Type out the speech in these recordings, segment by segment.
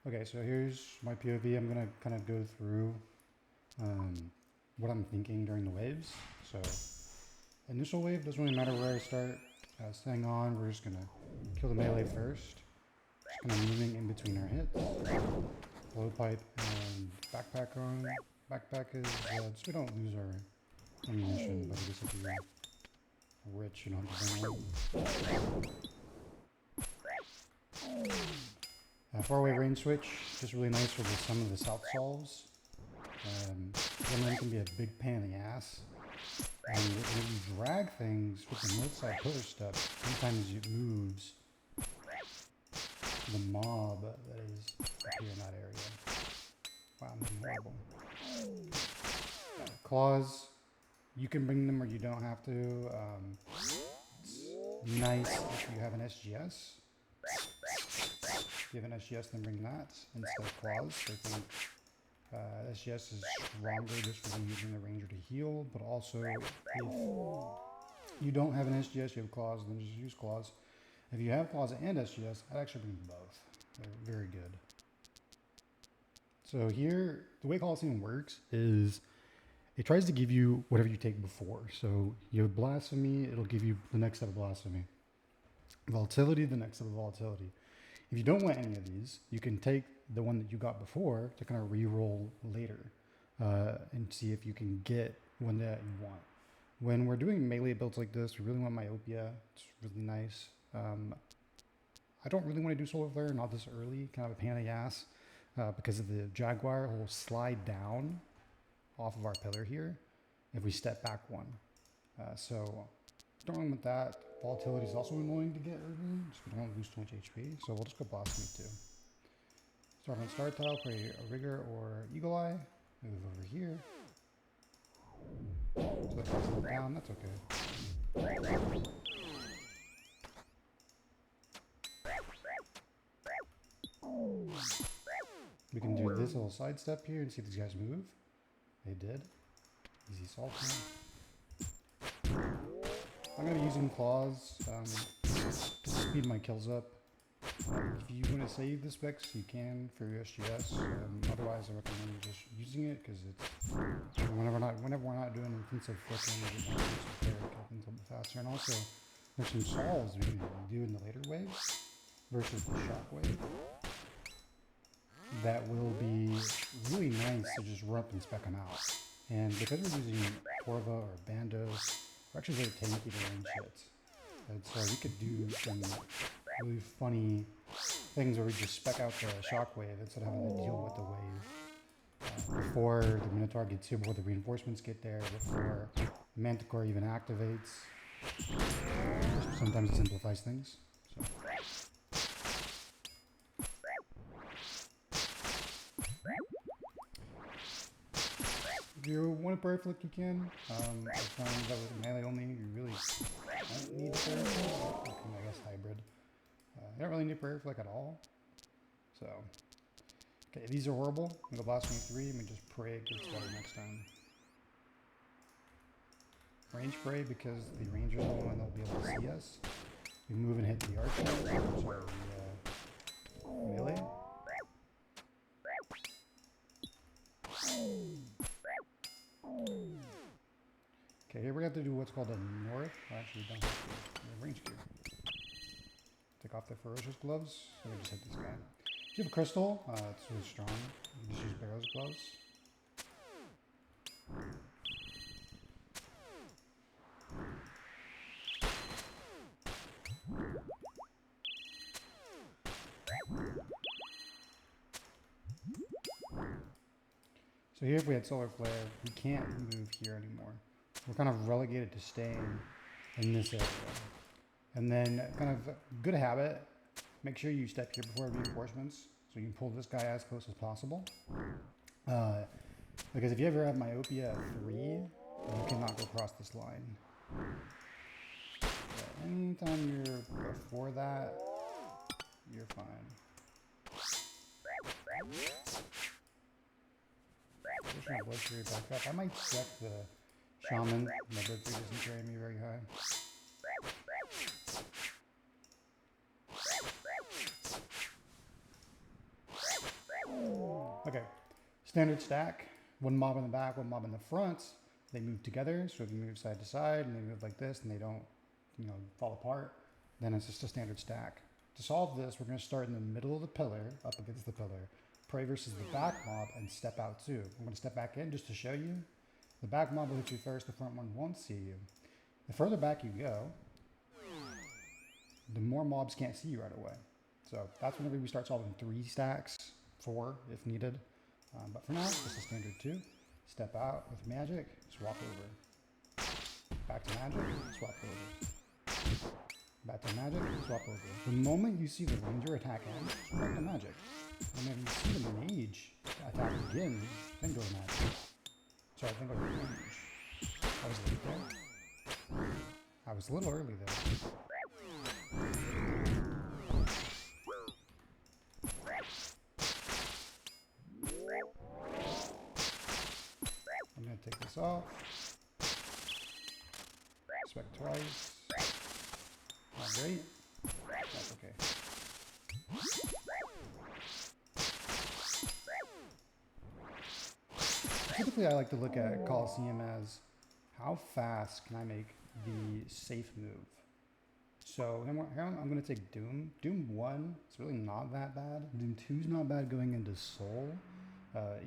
Okay, so here's my POV. I'm gonna kind of go through what I'm thinking during the waves. So initial wave doesn't really matter where I start. Staying on, we're just gonna kill the melee first. Just kind of moving in between our hits. Blowpipe and backpack on. Backpack is just we don't lose our ammunition, but I guess if you're rich, you don't have to bring one. Far-away range switch, just really nice for some of the south solves. One can be a big pain in the ass. And when you drag things with the north side pillar step, sometimes it moves the mob that is up here in that area. Wow, I'm doing horrible. Claws, you can bring them or you don't have to. It's nice if you have an SGS. If you have an SGS, then bring that instead of claws. So I think SGS is stronger just for using the ranger to heal, but also if you don't have an SGS, you have claws, then just use claws. If you have claws and SGS, I'd actually bring both. They're very good. So here, the way Colosseum works is it tries to give you whatever you take before. So you have Blasphemy, it'll give you the next step of Blasphemy. Volatility, the next step of Volatility. If you don't want any of these, you can take the one that you got before to kind of re-roll later and see if you can get one that you want. When we're doing melee builds like this, we really want Myopia. It's really nice. I don't really want to do Solar Flare, not this early, kind of a pain in the ass, because of the Jaguar will slide down off of our pillar here if we step back one. So don't really want that. Volatility is also annoying to get early, so we don't want to lose too much HP. So we'll just go Blasphemy too. Start on Star Tile, play a Rigor or Eagle Eye. Move over here. So that falls it down, that's okay. We can do this little sidestep here and see if these guys move. They did. Easy salt. I'm going to be using claws to speed my kills up. If you want to save the specs, you can for your SGS. Otherwise, I recommend just using it because it's whenever we're not doing intensive flicking, we want to kill things a little bit faster. And also, there's some solves we can do in the later waves versus the shock wave that will be really nice to just run up and spec them out. And because we're using Torva or Bandos, we're actually very tanky to range hits. And so we could do some really funny things where we just spec out the shockwave instead of having to deal with the wave. Before the Minotaur gets here, before the reinforcements get there, before the Manticore even activates. Sometimes it simplifies things. So. If you want a prayer flick, you can. I found that with melee only, you really don't need a prayer flick. I guess hybrid. You don't really need a prayer flick at all. So, okay, these are horrible. I'm gonna Blasphemy 3 and we just pray it gets better next time. Range pray because the ranger is the one that'll be able to see us. We move and hit the archer, sorry, the melee. Okay, here we have to do what's called a north. Actually, we don't have to. We have range gear. Take off the ferocious gloves. So we just hit this guy. If you have a crystal, it's really strong. You can just use Barrow's gloves. So here if we had Solar Flare, we can't move here anymore. We're kind of relegated to staying in this area. And then kind of good habit, make sure you step here before reinforcements so you can pull this guy as close as possible. Because if you ever have Myopia at 3, you cannot go across this line. So anytime you're before that, you're fine. Push my blood sugar back up. I might check the shaman. My blood sugar doesn't carry me very high. Okay, standard stack. One mob in the back, one mob in the front. They move together, so if you move side to side and they move like this and they don't, fall apart, then it's just a standard stack. To solve this, we're going to start in the middle of the pillar, up against the pillar, pray versus the back mob, and step out too. I'm going to step back in just to show you. The back mob will hit you first, the front one won't see you. The further back you go, the more mobs can't see you right away. So that's whenever we start solving 3 stacks, 4 if needed. But for now, this is standard 2. Step out with magic, swap over. Back to magic, swap over. Back to magic, swap over. The moment you see the ranger attack end, swap to magic. And then you see the mage attack again, then go to magic. Sorry, then go to range. I was late there. I was a little early there. I'm going to take this off. Spec twice. Not great. That's okay. Typically, I like to look at Colosseum as how fast can I make the safe move. So here I'm going to take Doom. Doom 1 is really not that bad. Doom 2 is not bad going into Soul.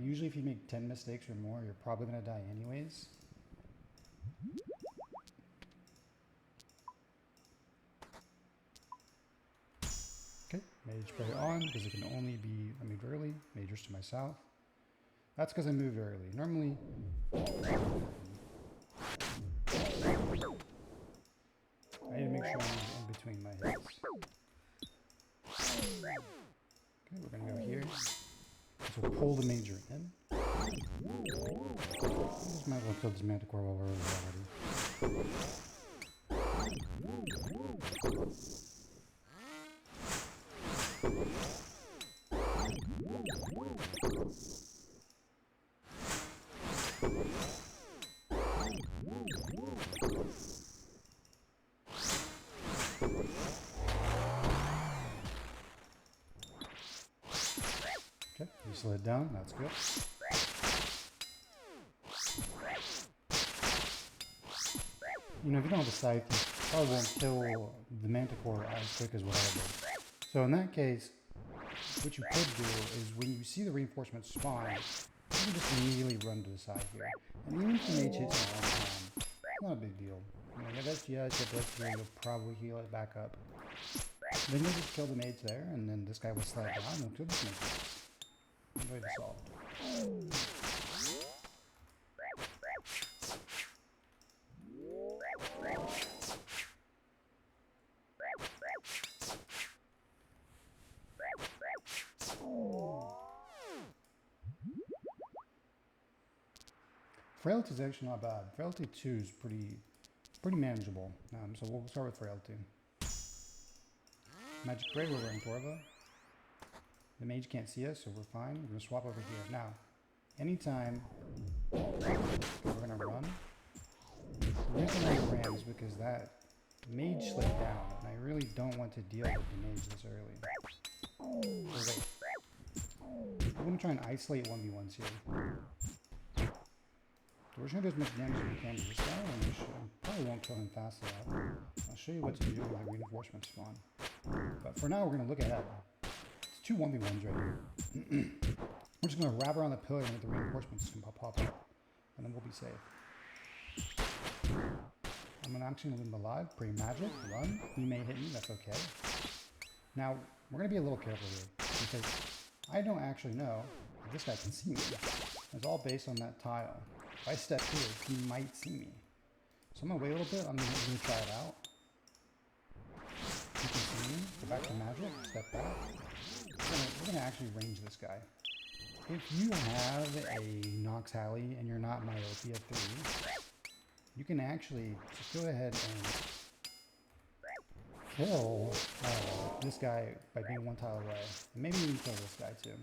Usually if you make 10 mistakes or more, you're probably going to die anyways. Okay, Mage Spray on, because it can only be, I moved early. Majors to my south. That's because I moved early. Normally, I need to make sure I'm in between my hits. Okay, we're going to go here. So we'll pull the major in. Just might as well kill this manticore while we're over already. Okay, you slid down, that's good. If you don't have a scythe, you probably won't kill the manticore as quick as what I did. So in that case, what you could do is when you see the reinforcements spawn, you can just immediately run to the side here. And even if the mage hits you one time, it's not a big deal. If that's here, you'll probably heal it back up. Then you'll just kill the mage there, and then this guy will slide down and we'll kill this mage. Way to solve. Frailty is actually not bad. Frailty 2 is pretty manageable. So we'll start with Frailty. Magic Grave, we're wearing Torva. The mage can't see us, so we're fine. We're going to swap over here. Now, anytime we're going to run, the reason I ran is because that mage slid down, and I really don't want to deal with the mage this early. So wait. I'm going to try and isolate 1v1s here. So we're just going to do as much damage as we can to this guy, and we probably won't kill him fast enough. I'll show you what to do when the reinforcements spawn. But for now, we're going to look ahead. It's 2 1v1s right here. We're just going to wrap around the pillar and let the reinforcements pop up, and then we'll be safe. I'm going to actually leave him alive, pray magic, run. He may hit me, that's okay. Now, we're going to be a little careful here, because I don't actually know if this guy can see me. It's all based on that tile. If I step here, he might see me. So I'm going to wait a little bit. I'm going to try it out. You can see me. Go back to magic. Step back. We're going to actually range this guy. If you have a Nox Halley and you're not Myopia 3, you can actually just go ahead and kill this guy by being 1 tile away. And maybe even kill this guy too.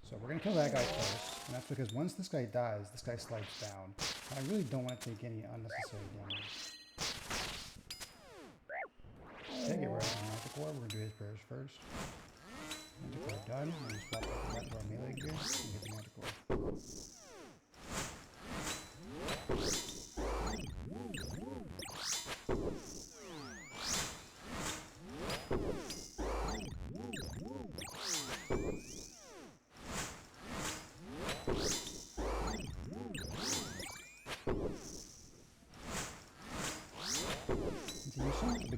So we're going to kill that guy first, and that's because once this guy dies, this guy slides down. And I really don't want to take any unnecessary damage. Okay, get rid of the Manticore. We're going to do his prayers first. Manticore done. We're going to swap back to our melee gear.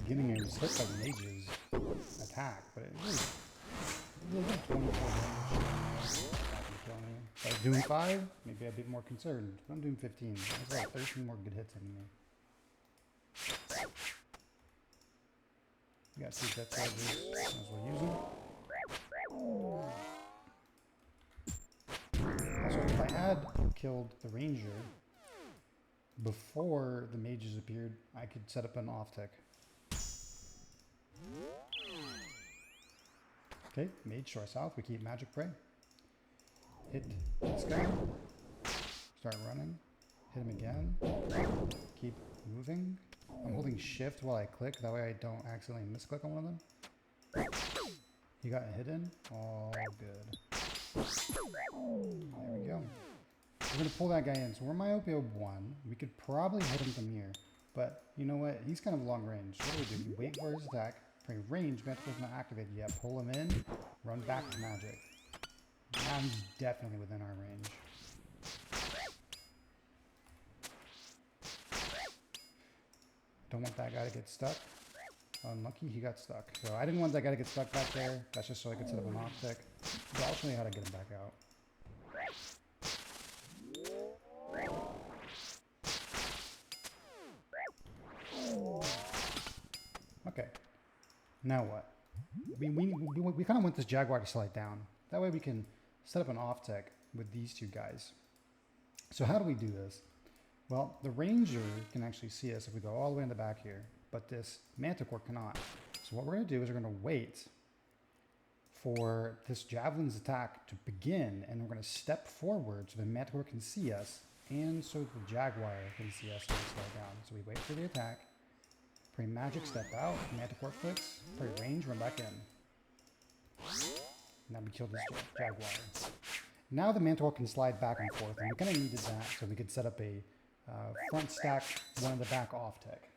beginning it was hit by the mage's attack, but it was like 24 damage. Not gonna kill me. If I was doing 5, maybe I'd be more concerned. But I'm doing 15. That's like 13 more good hits in me. You got 2 death charges. Might as well use them. Also, if I had killed the ranger before the mages appeared, I could set up an off tick. Okay, mage to our south. We keep magic prey. Hit this guy. Start running. Hit him again. Keep moving. I'm holding shift while I click. That way I don't accidentally misclick on one of them. He got hidden. All good. There we go. We're going to pull that guy in. So we're myopia 1. We could probably hit him from here. But you know what? He's kind of long range. So what do? We wait for his attack. For range, Manticore's not activated yet. Pull him in. Run back to magic. Now he's definitely within our range. Don't want that guy to get stuck. Unlucky, he got stuck. So I didn't want that guy to get stuck back there. That's just so I could set up an optic. But I'll show you how to get him back out. Okay. Now what? We kind of want this Jaguar to slide down. That way we can set up an off tech with these 2 guys. So how do we do this? Well, the Ranger can actually see us if we go all the way in the back here, but this Manticore cannot. So what we're going to do is we're going to wait for this Javelin's attack to begin, and we're going to step forward so the Manticore can see us, and so the Jaguar can see us and slow down. So we wait for the attack, pray magic, step out, Manticore flicks, pray range, run back in. Now we killed this Jaguar. Now the Manticore can slide back and forth, and we kind of needed that so we could set up a front stack, one in the back off tech.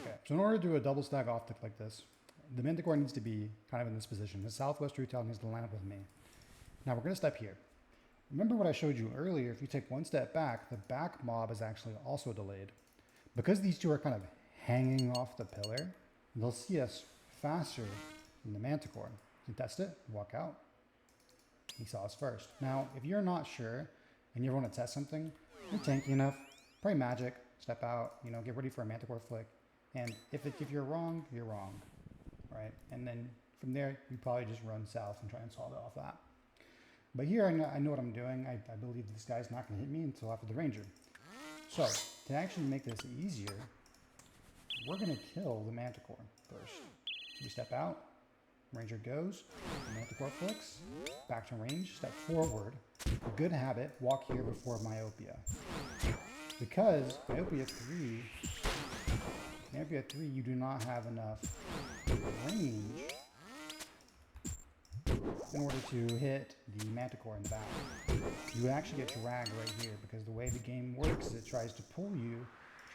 Okay, so in order to do a double stack off tick like this, the Manticore needs to be kind of in this position. The southwest retail needs to line up with me. Now we're going to step here. Remember what I showed you earlier, if you take one step back, the back mob is actually also delayed. Because these 2 are kind of hanging off the pillar, they'll see us faster than the Manticore. You test it, walk out. He saw us first. Now, if you're not sure and you want to test something, you're tanky enough, pray magic, step out, you know, get ready for a Manticore flick. And if you're wrong, you're wrong, right? And then from there, you probably just run south and try and solve it off that. But here, I know what I'm doing. I believe this guy's not going to hit me until after the Ranger. So, to actually make this easier, we're going to kill the Manticore first. So we step out, Ranger goes, Manticore flicks, back to range, step forward. A good habit, walk here before myopia. Because myopia 3, you do not have enough range in order to hit the Manticore in the back. You actually get dragged right here because the way the game works is it tries to pull you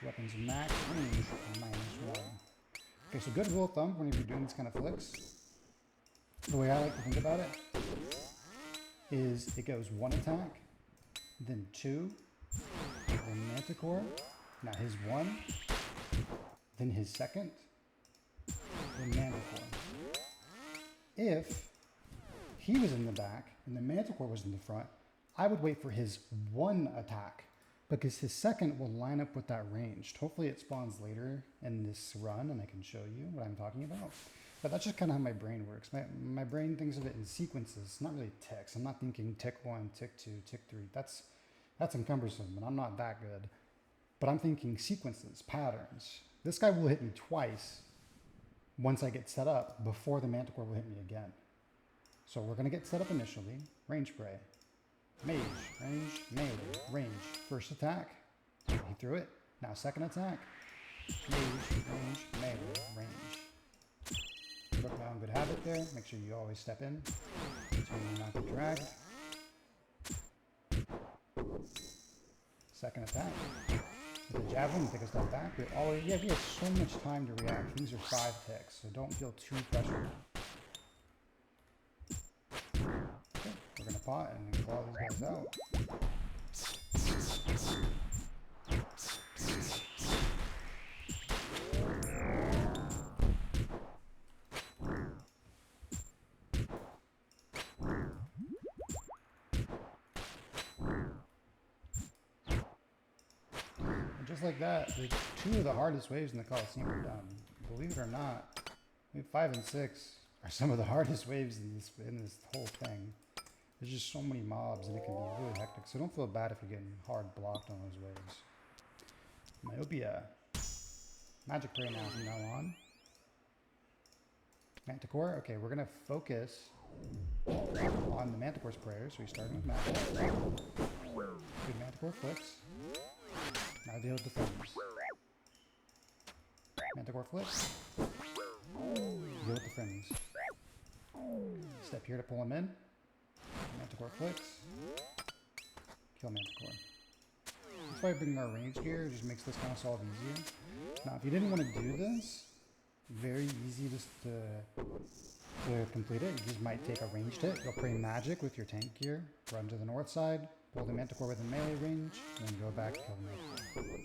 to weapons max range -1. Okay, so good rule of thumb whenever you're doing these kind of flicks, the way I like to think about it is it goes 1 attack, then 2, then Manticore, now his 1, then his 2nd, then Manticore. If he was in the back and the Manticore was in the front, I would wait for his 1 attack because his 2nd will line up with that ranged. Hopefully it spawns later in this run and I can show you what I'm talking about. But that's just kind of how my brain works. My brain thinks of it in sequences, not really ticks. I'm not thinking tick 1, tick 2, tick 3. That's encumbersome and I'm not that good. But I'm thinking sequences, patterns. This guy will hit me twice once I get set up before the Manticore will hit me again. So we're going to get set up initially. Range spray. Mage. Range. Melee. Range. First attack. He threw it. Now 2nd attack. Mage. Range. Melee. Range. Look down. Good habit there. Make sure you always step in so you're not get dragged. 2nd attack. With the javelin, take a step back. We have so much time to react. These are 5 ticks, so don't feel too pressured. Okay, we're gonna pot and claw these guys out. Just like that, the 2 of the hardest waves in the Colosseum are done. Believe it or not, wave 5 and 6 are some of the hardest waves in this whole thing. There's just so many mobs and it can be really hectic. So don't feel bad if you're getting hard blocked on those waves. Myopia. Magic prayer now from now on. Manticore. Okay, we're gonna focus on the Manticore's prayers. So we start with magic. Good Manticore flips. Now deal with the flames. Manticore flips. Deal with the flames. Step here to pull him in. Manticore flips. Kill Manticore. That's why I bring our range gear. It just makes this kind of solve easier. Now, if you didn't want to do this, very easy just to complete it. You just might take a ranged hit. You'll pray magic with your tank gear. Run to the north side. Pull the Manticore with a melee range, and then go back and kill the Manticore.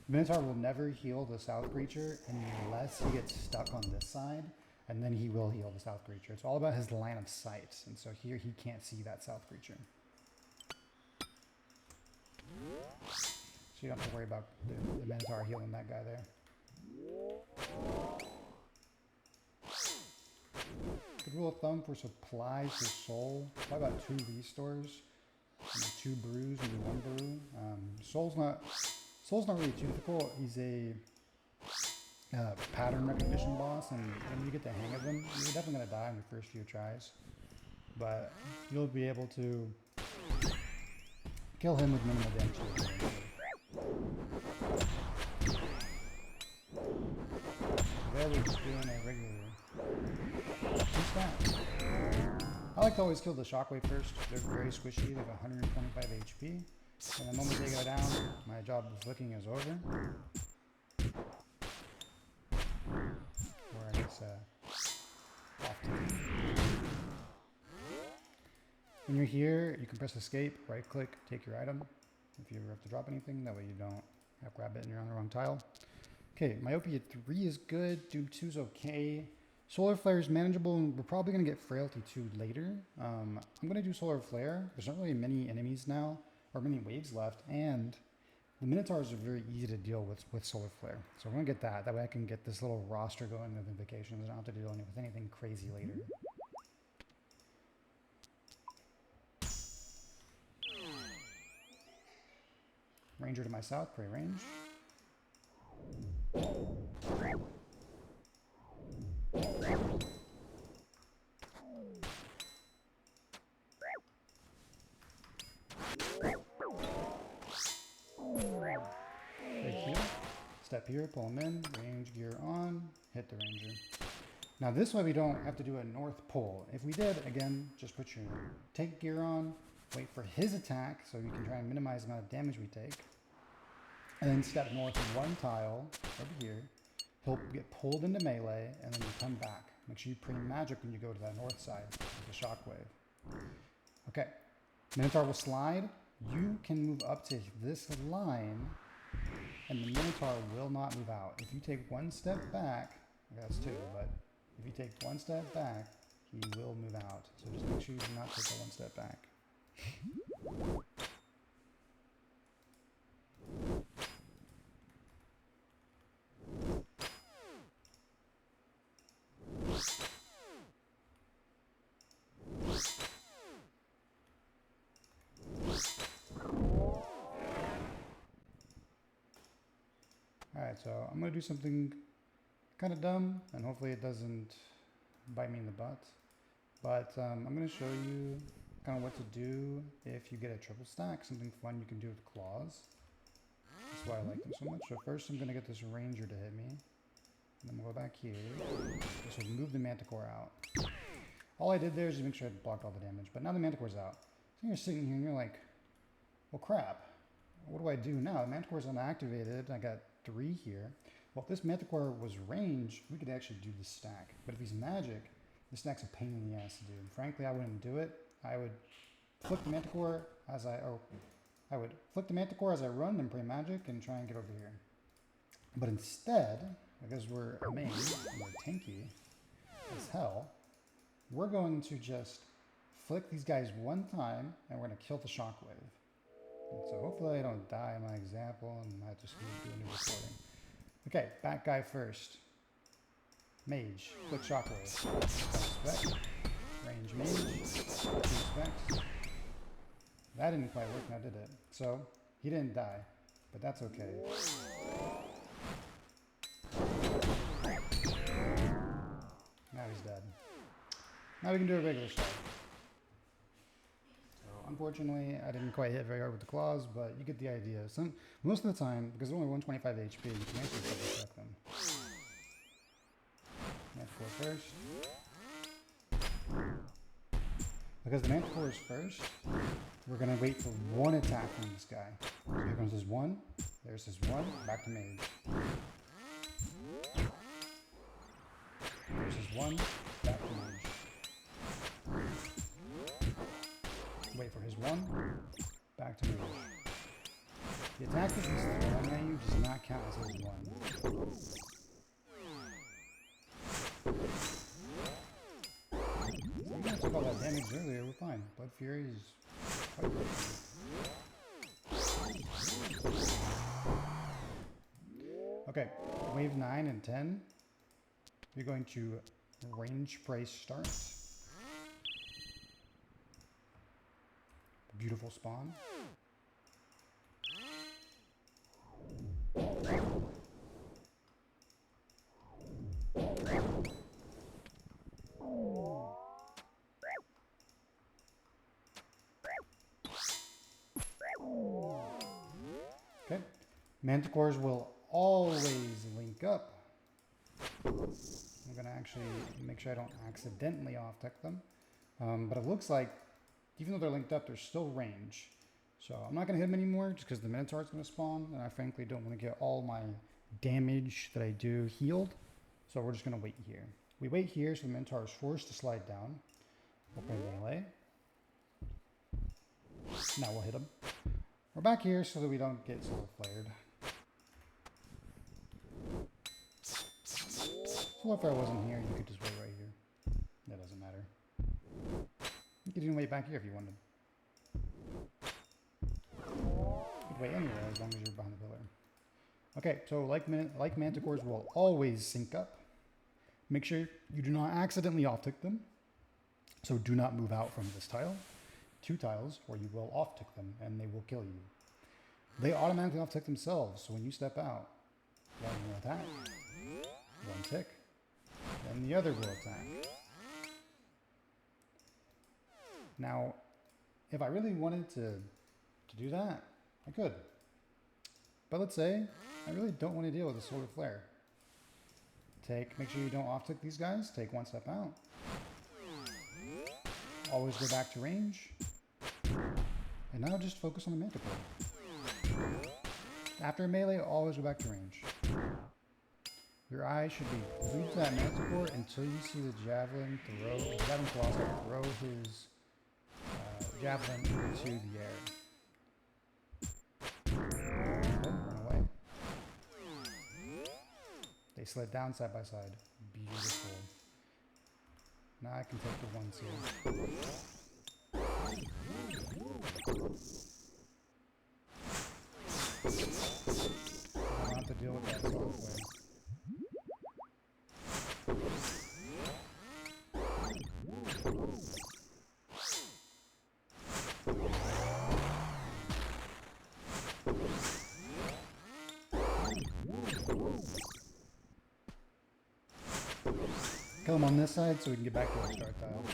The Minotaur will never heal the south creature unless he gets stuck on this side, and then he will heal the south creature. It's all about his line of sight, and so here he can't see that south creature. So you don't have to worry about the Minotaur healing that guy there. Good rule of thumb for supplies for soul, probably about 2 restores. 2 brews, maybe 1 brew. Soul's not really too difficult. He's a pattern recognition boss, and when you get the hang of him, you're definitely gonna die in your first few tries. But you'll be able to kill him with minimal damage. There we're just doing a regular 2 stats. I like to always kill the shockwave first. They're very squishy. They have 125 HP. And the moment they go down, my job of flicking is over. Or I guess off to you. When you're here, you can press escape, right click, take your item. If you ever have to drop anything, that way you don't have to grab it and you're on the wrong tile. Okay, Myopia 3 is good. Doom 2 is okay. Solar Flare is manageable, and we're probably going to get Frailty 2 later. I'm going to do Solar Flare. There's not really many enemies now, or many waves left, and the Minotaurs are very easy to deal with Solar Flare. So we're going to get that. That way I can get this little roster going of invocations. I don't have to deal with anything crazy later. Ranger to my south, pray range. Step here, pull him in, range gear on, hit the ranger. Now this way we don't have to do a north pull. If we did, again, just put your tank gear on, wait for his attack so you can try and minimize the amount of damage we take. And then step north 1 tile, over here. He'll get pulled into melee, and then you come back. Make sure you pray magic when you go to that north side with the shockwave. Okay, Minotaur will slide. You can move up to this line, and the Minotaur will not move out. If you take 1 step back, that's 2, but if you take 1 step back, he will move out. So just make sure you do not take that 1 step back. Alright, so I'm going to do something kind of dumb, and hopefully it doesn't bite me in the butt. But I'm going to show you kind of what to do if you get a triple stack, something fun you can do with claws. That's why I like them so much. So first I'm going to get this ranger to hit me. And then we'll go back here. This will move the Manticore out. All I did there is just make sure I blocked all the damage, but now the Manticore's out. So you're sitting here and you're like, well crap, what do I do now? The Manticore's unactivated. I got 3 here. Well, if this Manticore was range, we could actually do the stack. But if he's magic, the stack's a pain in the ass to do. Frankly, I wouldn't do it. I would flick the Manticore as I run and play magic and try and get over here. But instead, because we're a main and we're tanky as hell, we're going to just flick these guys one time and we're going to kill the shockwave. And so hopefully I don't die in my example and I just need to do a new recording. Okay, back guy first. Mage, flick shockwave. Spec. Range mage. 2 specs. That didn't quite work, now did it? So, he didn't die, but that's okay. Now he's dead. Now we can do a regular shot. So, unfortunately, I didn't quite hit very hard with the claws, but you get the idea. Most of the time, because they're only 125 HP, you can actually double check them. Manticore first. Because the Manticore is first, we're going to wait for 1 attack from this guy. So here comes his 1, there's his 1, back to mage. There's his 1, back to mage. Wait for his 1, back to mage. The attack that he's throwing at you does not count as his 1. We got took all that damage earlier, we're fine. Blood Fury is quite good. Okay, wave 9 and 10. You're going to range price start. Beautiful spawn. Okay, Manticores will always link up. I'm going to actually make sure I don't accidentally off-tech them. But it looks like, even though they're linked up, there's still range. So I'm not going to hit them anymore just because the Minotaur's going to spawn. And I frankly don't want to get all my damage that I do healed. So we're just going to wait here. We wait here so the Minotaur is forced to slide down. We'll play melee. Now we'll hit him. We're back here so that we don't get solar flared. So if I wasn't here, you could just wait right here. That doesn't matter. You could even wait back here if you wanted. You could wait anywhere as long as you're behind the pillar. Okay, so like Manticores will always sync up. Make sure you do not accidentally off-tick them. So do not move out from this tile. 2 tiles, or you will off-tick them and they will kill you. They automatically off-tick themselves, so when you step out, 1 will attack, 1 tick, then the other will attack. Now, if I really wanted to do that, I could. But let's say I really don't want to deal with a solar flare. Make sure you don't off-tick these guys, take 1 step out. Always go back to range. And now just focus on the Manticore. After melee, always go back to range. Your eye should be glued to that Manticore until you see the Javelin Colosseum throw his Javelin into the air. Okay, run away. They slid down side by side. Beautiful. Now I can take the 1s here. I don't have to deal with that solar flare. Kill him on this side so we can get back to our start tile.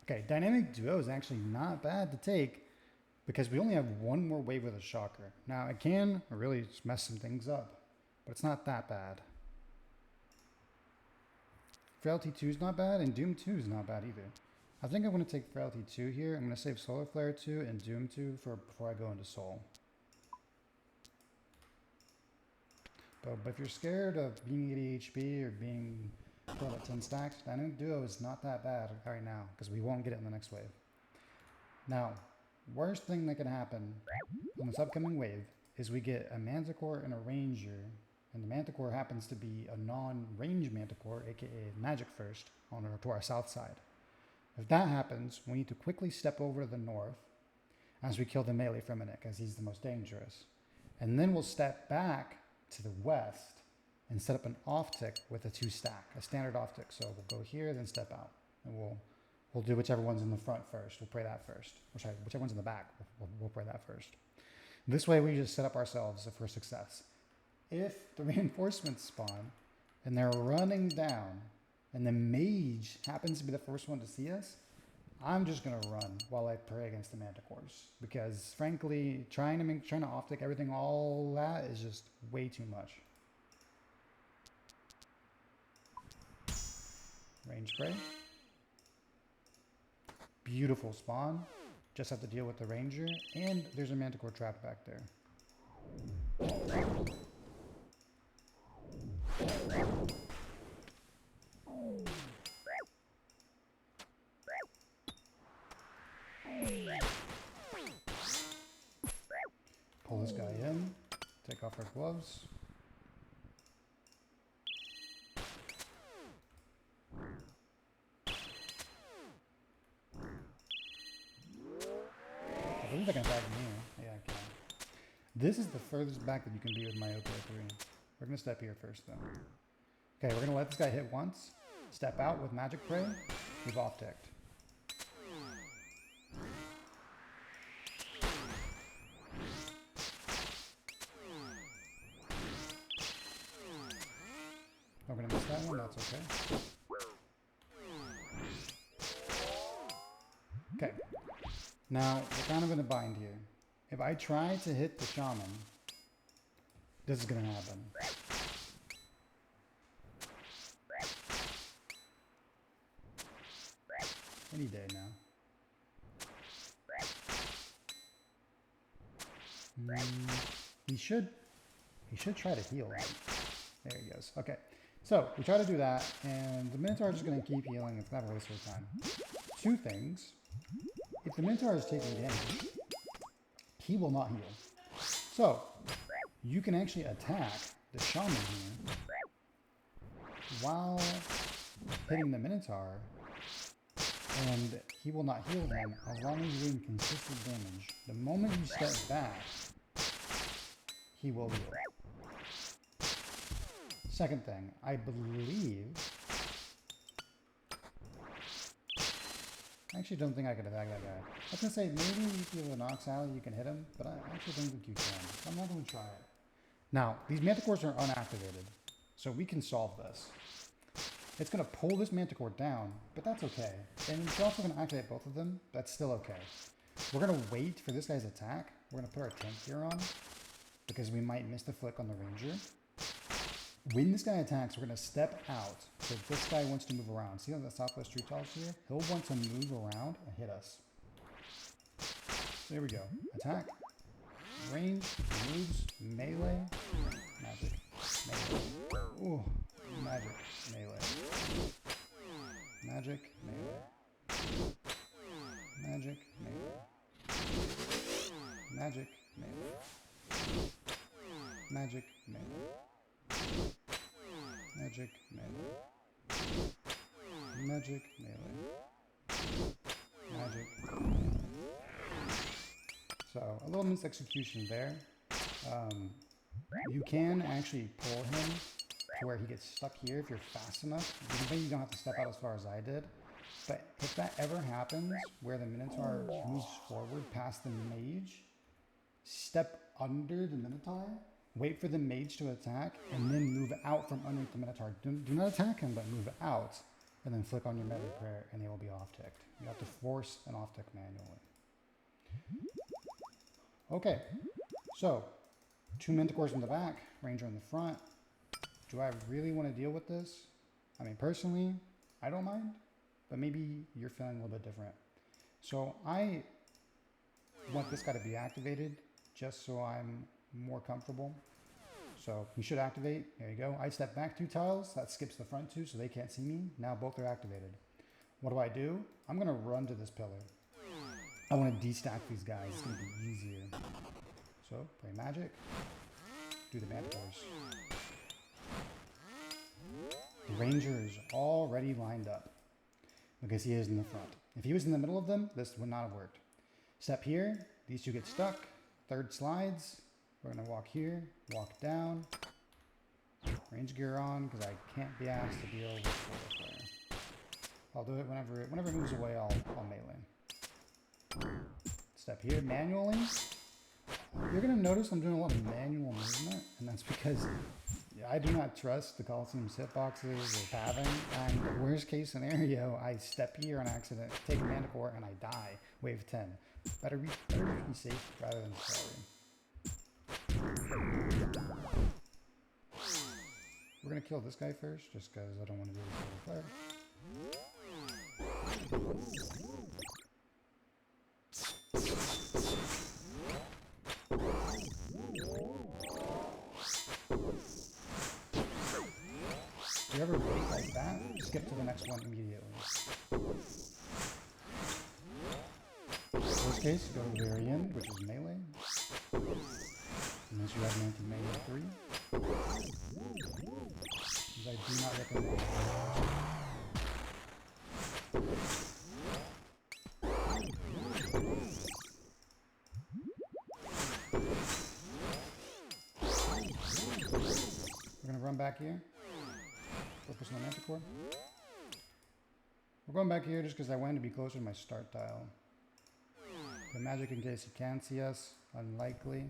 Okay, Dynamic Duo is actually not bad to take because we only have one more wave with a shocker. Now it can really mess some things up, but it's not that bad. Frailty 2 is not bad, and Doom 2 is not bad either. I think I'm going to take Frailty 2 here. I'm going to save Solar Flare 2 and Doom 2 before I go into Soul. But if you're scared of being 80 HP or being killed at 10 stacks, Dynamic Duo is not that bad right now, because we won't get it in the next wave. Now, worst thing that can happen in this upcoming wave is we get a Manticore and a Ranger, and the Manticore happens to be a non-range Manticore, aka Magic First, to our south side. If that happens, we need to quickly step over to the north as we kill the melee Fremennik, as he's the most dangerous. And then we'll step back to the west and set up an off-tick with a 2-stack, a standard off-tick. So we'll go here, then step out, and we'll do whichever one's in the front first. We'll pray that first. Whichever one's in the back, we'll pray that first. This way we just set up ourselves for success. If the reinforcements spawn and they're running down and the mage happens to be the first one to see us, I'm just going to run while I pray against the Manticores, because frankly, trying to off-tick everything, all that is just way too much. Range spray. Beautiful spawn. Just have to deal with the Ranger, and there's a Manticore trapped back there. Pull this guy in, take off our gloves. I believe I can attack him here. Yeah, I can. This is the furthest back that you can be with Myopia 3. We're going to step here first, though. Okay, we're going to let this guy hit once. Step out with Magic Prey. We've off-ticked. We're going to miss that one. That's okay. Okay. Now, we're kind of in a bind here. If I try to hit the Shaman, this is going to happen. Any day now. He should try to heal. There he goes. Okay. So, we try to do that, and the Minotaur is just going to keep healing. It's not a waste of time. Two things. If the Minotaur is taking damage, he will not heal. So, you can actually attack the Shaman here while hitting the Minotaur, and he will not heal him as long as you're doing consistent damage. The moment you step back, he will heal. Second thing, I believe... I actually don't think I could attack that guy. I was going to say, maybe if you have an Ox Alley, you can hit him, but I actually don't think you can. So I'm not going to try it. Now, these Manticores are unactivated, so we can solve this. It's going to pull this Manticore down, but that's okay. And it's also going to activate both of them. That's still okay. We're going to wait for this guy's attack. We're going to put our tank gear on, because we might miss the flick on the Ranger. When this guy attacks, we're going to step out. So if this guy wants to move around. See on the southwest tree tops here? He'll want to move around and hit us. There we go. Attack. Range. Moves. Melee. Magic. Melee. Ooh. Magic. Melee. Magic. Melee. Magic. Melee. Magic. Melee. Magic. Melee. Magic melee. Magic melee. Magic. So a little mis-execution there. You can actually pull him to where he gets stuck here if you're fast enough. Maybe you don't have to step out as far as I did. But if that ever happens, where the Minotaur moves forward past the mage, step under the Minotaur, wait for the mage to attack, and then move out from underneath the Minotaur. Do not attack him, but move out, and then flick on your melee prayer, and they will be off-ticked. You have to force an off-tick manually. Okay, so 2 Manticores in the back, Ranger in the front. Do I really want to deal with this? I mean, personally, I don't mind, but maybe you're feeling a little bit different. So I want this guy to be activated just so I'm more comfortable. So he should activate. There you go. I step back 2 tiles. That skips the front 2 so they can't see me. Now both are activated. What do? I'm going to run to this pillar. I want to destack these guys. It's going to be easier. So play magic. Do the Manticores. The Ranger is already lined up because he is in the front. If he was in the middle of them, this would not have worked. Step here. These 2 get stuck. Third slides. We're going to walk here, walk down, range gear on, because I can't be asked to deal with solar flare. I'll do it whenever it moves away, I'll melee. Step here manually. You're going to notice I'm doing a lot of manual movement, and that's because I do not trust the Colosseum's hitboxes or pathing, and worst case scenario, I step here on accident, take a Manticore, and I die. Wave 10. Better be safe rather than sorry. We're going to kill this guy first, just because I don't want to do this with Do you ever wait like that? Skip to the next one immediately. Worst case, go to the very end, which is melee. Unless you have an anti-melee 3. Because I do not recommend it. We're going to run back here. Focus on the Manticore. We're going back here just because I wanted to be closer to my start tile. The magic in case he can see us. Unlikely.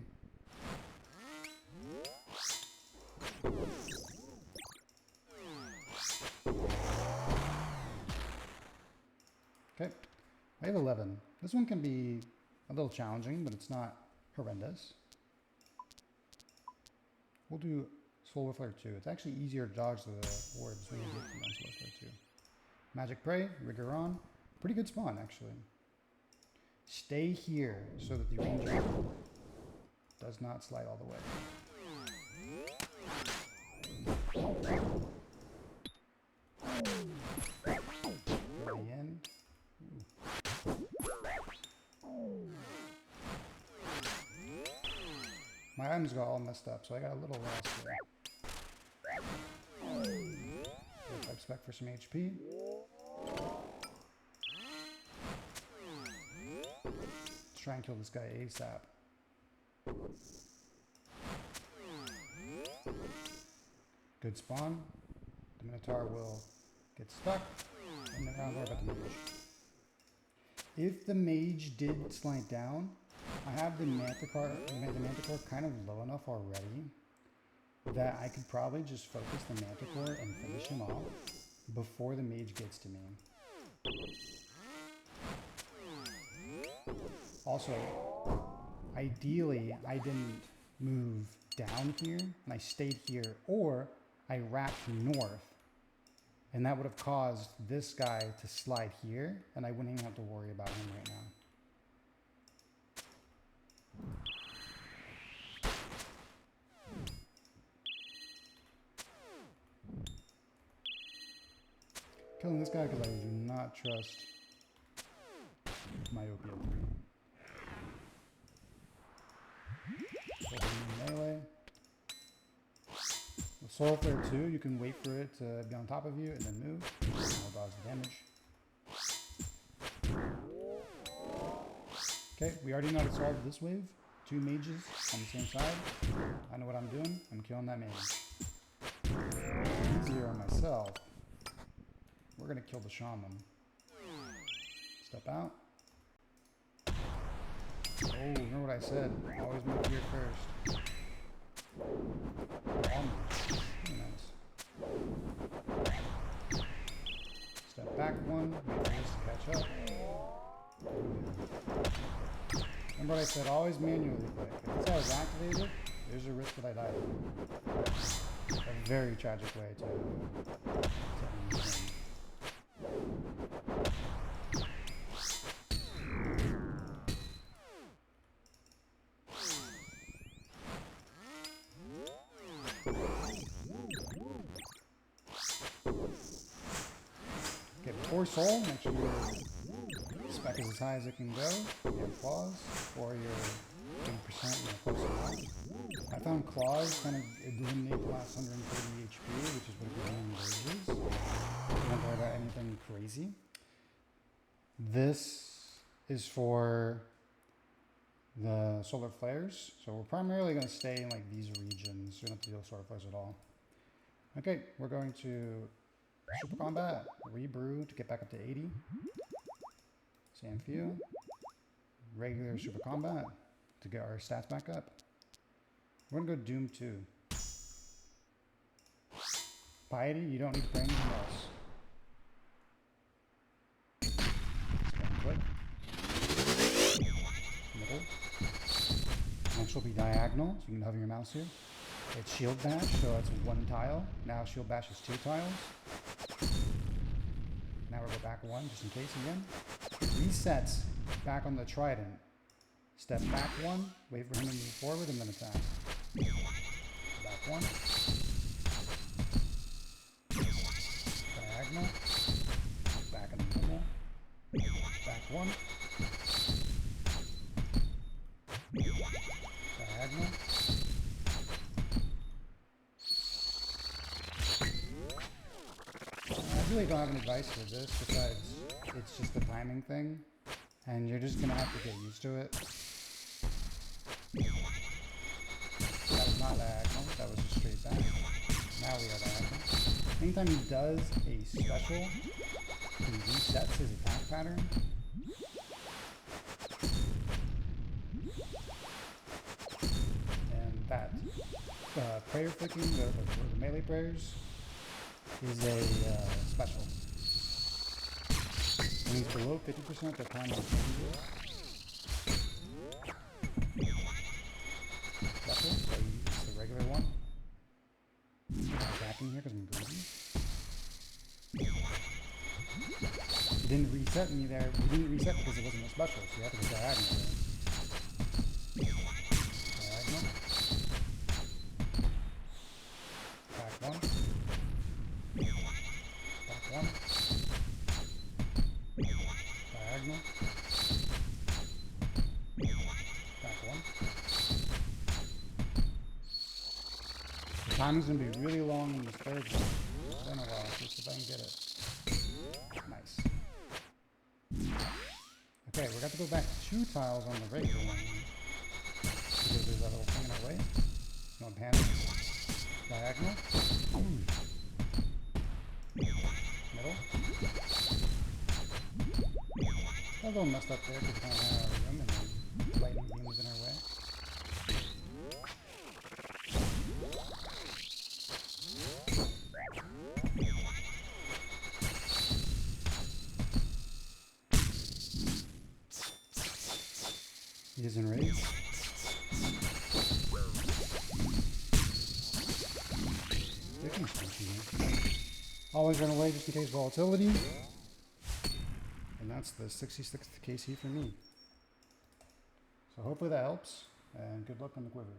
Okay, I have 11. This one can be a little challenging, but it's not horrendous. We'll do Solar Flare 2. It's actually easier to dodge the orbs when you get to Solar Flare 2. Magic Prey, Rigor on. Pretty good spawn, actually. Stay here so that the Ranger does not slide all the way. Very end. My items got all messed up, so I got a little lost there. I expect for some HP. Let's try and kill this guy ASAP. Good spawn. The Minotaur will get stuck, and then I'll worry about the mage. If the mage did slide down, I have the Manticore kind of low enough already that I could probably just focus the Manticore and finish him off before the mage gets to me. Also, ideally, I didn't move down here and I stayed here, or I wrapped north, and that would have caused this guy to slide here, and I wouldn't even have to worry about him right now. Killing this guy because I do not trust my OPO 3. Melee. With Soul Flare 2, you can wait for it to be on top of you and then move. And it'll dodge the damage. Okay, we already know how to solve this wave. 2 mages on the same side. I know what I'm doing. I'm killing that mage. Easier on myself. We're going to kill the shaman. Step out. Oh, remember what I said. Always move here first. Nice. Step back 1. Wait for this to catch up. Remember what I said, always manually click. If this guy was activated, there's a risk that I died. A very tragic way to end the game. Okay, before soul, make sure your spec is as high as it can go. You have claws, or your 80% close enough. I found claws kind of eliminate the last 130 HP, which is what it normally is. Don't worry about anything crazy. This is for the solar flares. So we're primarily going to stay in like these regions. We don't have to deal with solar flares at all. Okay, we're going to super combat, rebrew to get back up to 80. Same few. Regular super combat to get our stats back up. We're gonna go Doom 2. Piety, you don't need to play anything else. Spin click. Middle. Next will be diagonal, so you can hover your mouse here. It's shield bash, so that's one tile. Now shield bash is 2 tiles. Now we'll go back 1 just in case again. Resets back on the trident. Step back 1, wait for him to move forward, and then attack. Back 1. Diagonal. Back in the middle. Back 1. Diagonal. I really don't have any advice for this besides it's just a timing thing, and you're just gonna have to get used to it. That was not diagonal, that was just straight back. Now we are diagonal. Anytime he does a special, he resets his attack pattern. And that prayer flicking, the melee prayers, is a special. When he's below 50%, the time will change it. Special, so it's the regular one. I'm attacking here because I'm greedy. He didn't reset me there. He didn't reset because it wasn't a special, so you have to go diagonal there. Diagonal. Back 1. Back 1. Diagonal. Back 1. The timing's going to be really long in this third one. It's been a while, just if I can get it. Nice. Okay, we're going to go back 2 tiles on the regular one. Because there's that little thing in our way. No panic. Diagonal. Middle. A little messed up there because we don't have room and the lightning beam was in our way. He is enraged. Always run away just in case volatility. And that's the 66th KC for me. So hopefully that helps, and good luck on the quiver.